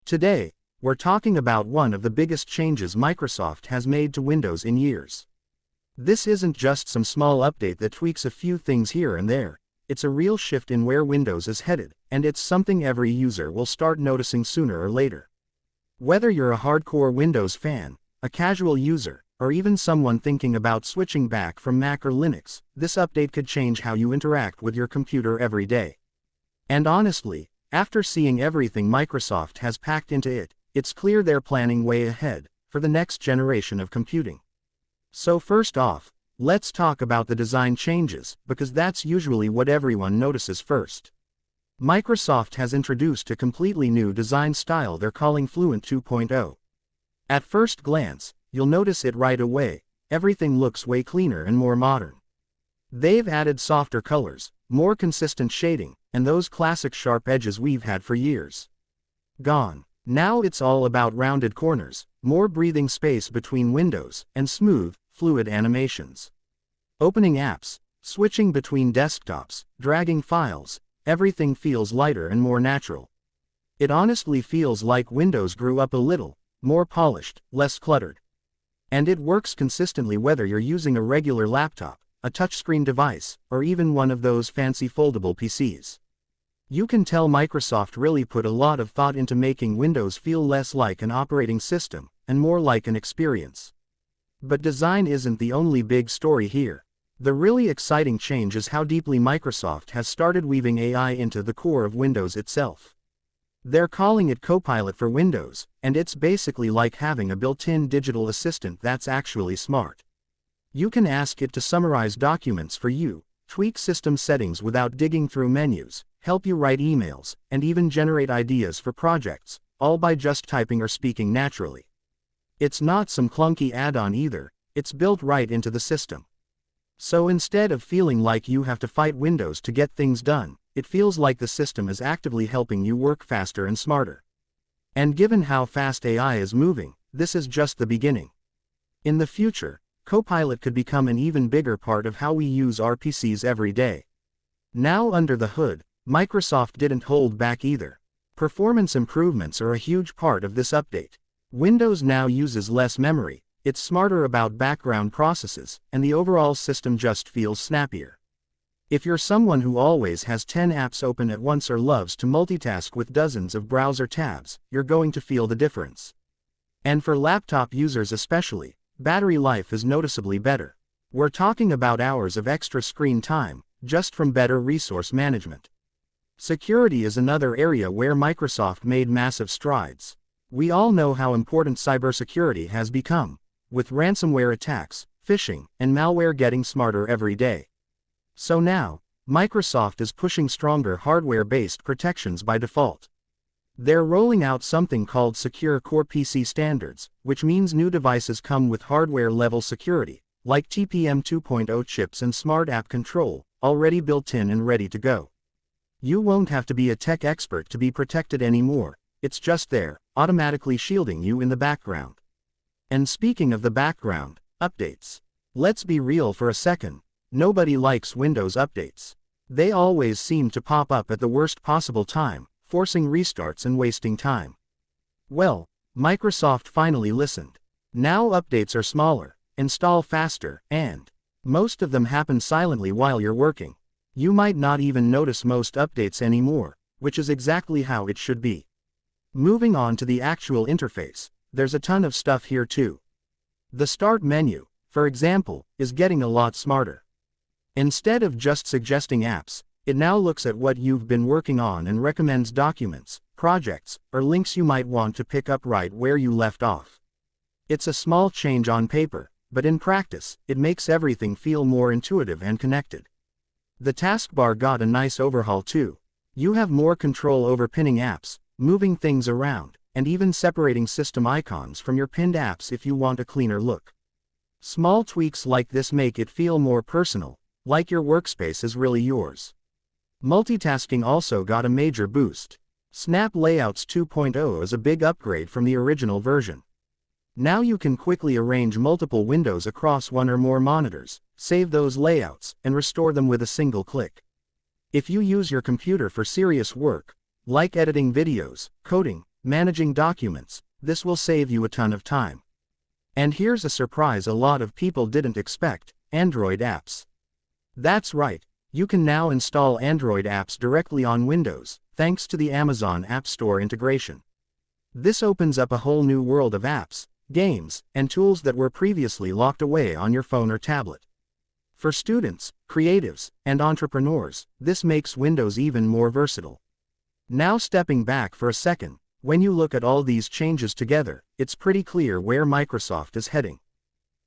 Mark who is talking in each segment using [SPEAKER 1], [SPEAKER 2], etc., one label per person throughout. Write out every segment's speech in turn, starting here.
[SPEAKER 1] Today, we're talking about one of the biggest changes Microsoft has made to Windows in years. This isn't just some small update that tweaks a few things here and there. It's a real shift in where Windows is headed, and it's something every user will start noticing sooner or later. Whether you're a hardcore Windows fan, a casual user, or even someone thinking about switching back from Mac or Linux, this update could change how you interact with your computer every day. And honestly, after seeing everything Microsoft has packed into it, it's clear they're planning way ahead for the next generation of computing. So first off, let's talk about the design changes, because that's usually what everyone notices first. Microsoft has introduced a completely new design style they're calling Fluent 2.0. At first glance, you'll notice it right away. Everything looks way cleaner and more modern. They've added softer colors, more consistent shading, and those classic sharp edges we've had for years. Gone. Now it's all about rounded corners, more breathing space between windows, and smooth, fluid animations. Opening apps, switching between desktops, dragging files, everything feels lighter and more natural. It honestly feels like Windows grew up a little, more polished, less cluttered. And it works consistently whether you're using a regular laptop, a touchscreen device, or even one of those fancy foldable PCs. You can tell Microsoft really put a lot of thought into making Windows feel less like an operating system, and more like an experience. But design isn't the only big story here. The really exciting change is how deeply Microsoft has started weaving AI into the core of Windows itself. They're calling it Copilot for Windows, and it's basically like having a built-in digital assistant that's actually smart. You can ask it to summarize documents for you, tweak system settings without digging through menus, help you write emails, and even generate ideas for projects, all by just typing or speaking naturally. It's not some clunky add-on either, it's built right into the system. So instead of feeling like you have to fight Windows to get things done, it feels like the system is actively helping you work faster and smarter. And given how fast AI is moving, this is just the beginning. In the future, Copilot could become an even bigger part of how we use our PCs every day. Now under the hood, Microsoft didn't hold back either. Performance improvements are a huge part of this update. Windows now uses less memory, it's smarter about background processes, and the overall system just feels snappier. If you're someone who always has 10 apps open at once or loves to multitask with dozens of browser tabs, you're going to feel the difference. And for laptop users especially, battery life is noticeably better. We're talking about hours of extra screen time, just from better resource management. Security is another area where Microsoft made massive strides. We all know how important cybersecurity has become, with ransomware attacks, phishing, and malware getting smarter every day. So now, Microsoft is pushing stronger hardware-based protections by default. They're rolling out something called Secure Core PC Standards, which means new devices come with hardware-level security, like TPM 2.0 chips and Smart App Control, already built in and ready to go. You won't have to be a tech expert to be protected anymore, it's just there, automatically shielding you in the background. And speaking of the background, updates. Let's be real for a second. Nobody likes Windows updates. They always seem to pop up at the worst possible time, forcing restarts and wasting time. Well, Microsoft finally listened. Now updates are smaller, install faster, and most of them happen silently while you're working. You might not even notice most updates anymore, which is exactly how it should be. Moving on to the actual interface, there's a ton of stuff here too. The Start menu, for example, is getting a lot smarter. Instead of just suggesting apps, it now looks at what you've been working on and recommends documents, projects, or links you might want to pick up right where you left off. It's a small change on paper, but in practice, it makes everything feel more intuitive and connected. The taskbar got a nice overhaul too. You have more control over pinning apps, moving things around, and even separating system icons from your pinned apps if you want a cleaner look. Small tweaks like this make it feel more personal, like your workspace is really yours. Multitasking also got a major boost. Snap Layouts 2.0 is a big upgrade from the original version. Now you can quickly arrange multiple windows across one or more monitors, save those layouts, and restore them with a single click. If you use your computer for serious work, like editing videos, coding, managing documents. This will save you a ton of time. And here's a surprise a lot of people didn't expect: Android apps. That's right, you can now install Android apps directly on Windows, thanks to the Amazon App Store integration. This opens up a whole new world of apps, games, and tools that were previously locked away on your phone or tablet. For students, creatives, and entrepreneurs, this makes Windows even more versatile. Now stepping back for a second, when you look at all these changes together, it's pretty clear where Microsoft is heading.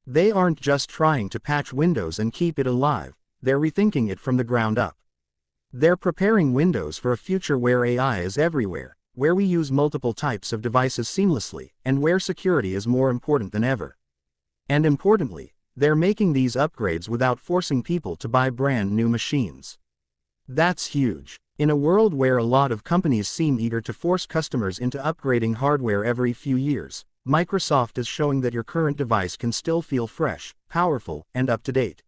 [SPEAKER 1] They aren't just trying to patch Windows and keep it alive, they're rethinking it from the ground up. They're preparing Windows for a future where AI is everywhere, where we use multiple types of devices seamlessly, and where security is more important than ever. And importantly, they're making these upgrades without forcing people to buy brand new machines. That's huge. In a world where a lot of companies seem eager to force customers into upgrading hardware every few years, Microsoft is showing that your current device can still feel fresh, powerful, and up to date.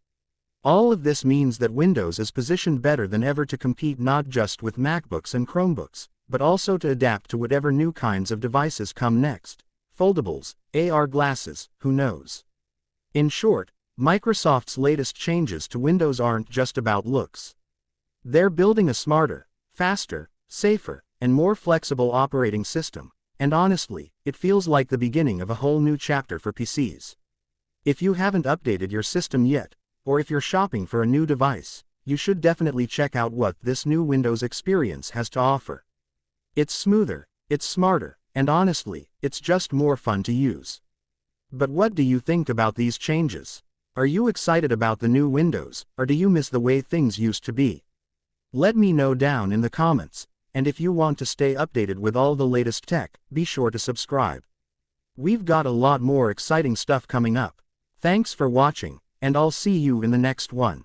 [SPEAKER 1] All of this means that Windows is positioned better than ever to compete not just with MacBooks and Chromebooks, but also to adapt to whatever new kinds of devices come next. Foldables, AR glasses, who knows? In short, Microsoft's latest changes to Windows aren't just about looks. They're building a smarter, faster, safer, and more flexible operating system, and honestly, it feels like the beginning of a whole new chapter for PCs. If you haven't updated your system yet, or if you're shopping for a new device, you should definitely check out what this new Windows experience has to offer. It's smoother, it's smarter, and honestly, it's just more fun to use. But what do you think about these changes? Are you excited about the new Windows, or do you miss the way things used to be? Let me know down in the comments, and if you want to stay updated with all the latest tech, be sure to subscribe. We've got a lot more exciting stuff coming up. Thanks for watching, and I'll see you in the next one.